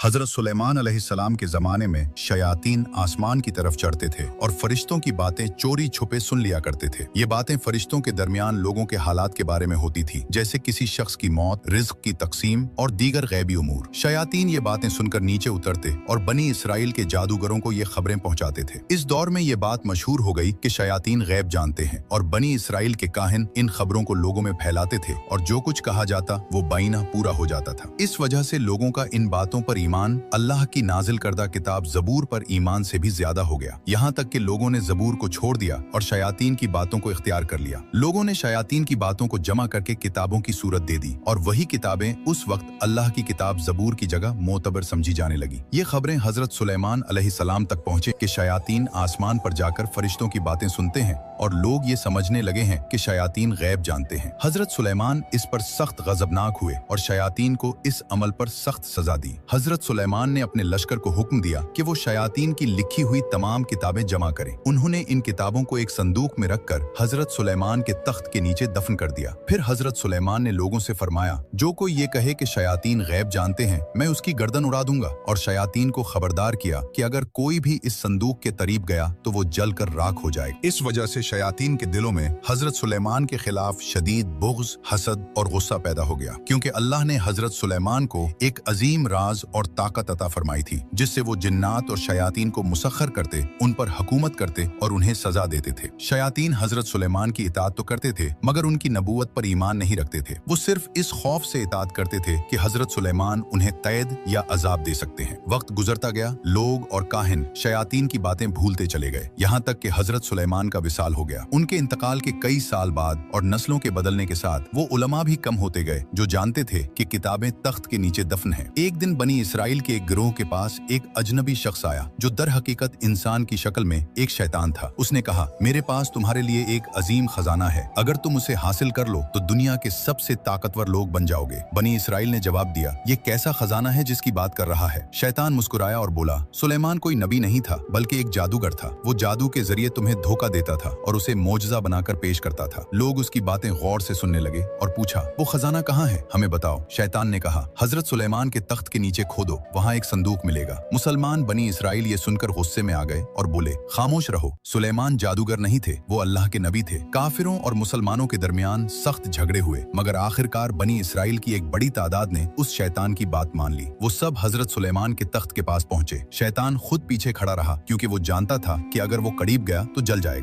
हजरत सुलेमान अलैहिस्सलाम के जमाने में शयातीन आसमान की तरफ चढ़ते थे और फरिश्तों की बातें चोरी छुपे सुन लिया करते थे। ये बातें फरिश्तों के दरमियान लोगों के हालात के बारे में होती थी, जैसे किसी शख्स की मौत, रिज्क की तकसीम और दीगर गैबी उमूर। शयातीन ये बातें सुनकर नीचे उतरते और बनी इसराइल के जादूगरों को ये खबरें पहुंचाते थे। इस दौर में ये बात मशहूर हो गई कि शयातीन गैब जानते हैं और बनी इसराइल के काहिन इन खबरों को लोगों में फैलाते थे और जो कुछ कहा जाता वो बाइना पूरा हो जाता था। इस वजह से लोगों का इन बातों पर ईमान अल्लाह की नाजिल करदा किताब ज़बूर पर ईमान से भी ज्यादा हो गया। यहाँ तक कि लोगों ने ज़बूर को छोड़ दिया और शयातीन की बातों को इख्तियार कर लिया। लोगों ने शयातीन की बातों को जमा करके किताबों की सूरत दे दी और वही किताबें उस वक्त अल्लाह की किताब ज़बूर की जगह मोतबर समझी जाने लगी। ये खबरें हजरत सुलेमान अलैहिस्सलाम तक पहुंचे कि शयातीन आसमान पर जाकर फरिश्तों की बातें सुनते हैं और लोग ये समझने लगे हैं कि शयातीन गैब जानते हैं। हजरत सुलेमान इस पर सख्त गजबनाक हुए और शयातीन को इस अमल पर सख्त सजा दी। हजरत सुलेमान ने अपने लश्कर को हुक्म दिया कि वो शयातीन की लिखी हुई तमाम किताबें जमा करें। उन्होंने इन किताबों को एक संदूक में रखकर हजरत सुलेमान के तख्त के नीचे दफन कर दिया। फिर हजरत सुलेमान ने लोगों से फरमाया, जो कोई ये कहे कि शयातीन गैब जानते हैं, मैं उसकी गर्दन उड़ा दूंगा। और शयातीन को खबरदार किया कि अगर कोई भी इस संदूक के करीब गया तो वो जलकर राख हो जाएगा। इस वजह से शयातीन के दिलों में हजरत सुलेमान के खिलाफ शदीद बुग़्ज़, हसद और गुस्सा पैदा हो गया, क्योंकि अल्लाह ने हजरत सुलेमान को एक अजीम राज और ताकत अता फरमाई थी, जिससे वो जिन्नात और शयातीन को मुसख्खर करते, उन पर हुकूमत करते और उन्हें सजा देते थे। शयातीन हजरत सुलेमान की इताअत तो करते थे, मगर उनकी नबूवत पर ईमान नहीं रखते थे। वो सिर्फ इस खौफ से इताअत करते थे कि हजरत सुलेमान उन्हें कैद या अजाब दे सकते हैं। वक्त गुजरता गया, लोग और काहिन शयातीन की बातें भूलते चले गए, यहाँ तक कि हजरत सुलेमान का विसाल हो गया। उनके इंतकाल के कई साल बाद और नस्लों के बदलने के साथ वो उलमा भी कम होते गए जो जानते थे कि किताबें तख्त के नीचे दफन हैं। एक दिन बनी इसराइल के एक गिरोह के पास एक अजनबी शख्स आया जो दर हकीकत इंसान की शक्ल में एक शैतान था। उसने कहा, मेरे पास तुम्हारे लिए एक अजीम खजाना है, अगर तुम उसे हासिल कर लो तो दुनिया के सबसे ताकतवर लोग बन जाओगे। बनी इसराइल ने जवाब दिया, ये कैसा खजाना है जिसकी बात कर रहा है? शैतान मुस्कुराया और बोला, सुलेमान कोई नबी नहीं था बल्कि एक जादूगर था। वो जादू के जरिए तुम्हें धोखा देता था और उसे मोजज़ा बनाकर पेश करता था। लोग उसकी बातें गौर से सुनने लगे और पूछा, वो खजाना कहाँ है, हमें बताओ। शैतान ने कहा, हजरत सुलेमान के तख्त के नीचे खोदो, वहाँ एक संदूक मिलेगा। मुसलमान बनी इसराइल ये सुनकर गुस्से में आ गए और बोले, खामोश रहो, सुलेमान जादूगर नहीं थे, वो अल्लाह के नबी थे। काफिरों और मुसलमानों के दरमियान सख्त झगड़े हुए, मगर आखिरकार बनी इसराइल की एक बड़ी तादाद ने उस शैतान की बात मान ली। वो सब हजरत सुलेमान के तख्त के पास पहुंचे। शैतान खुद पीछे खड़ा रहा, क्योंकि वो जानता था कि अगर वो करीब गया तो जल जाएगा।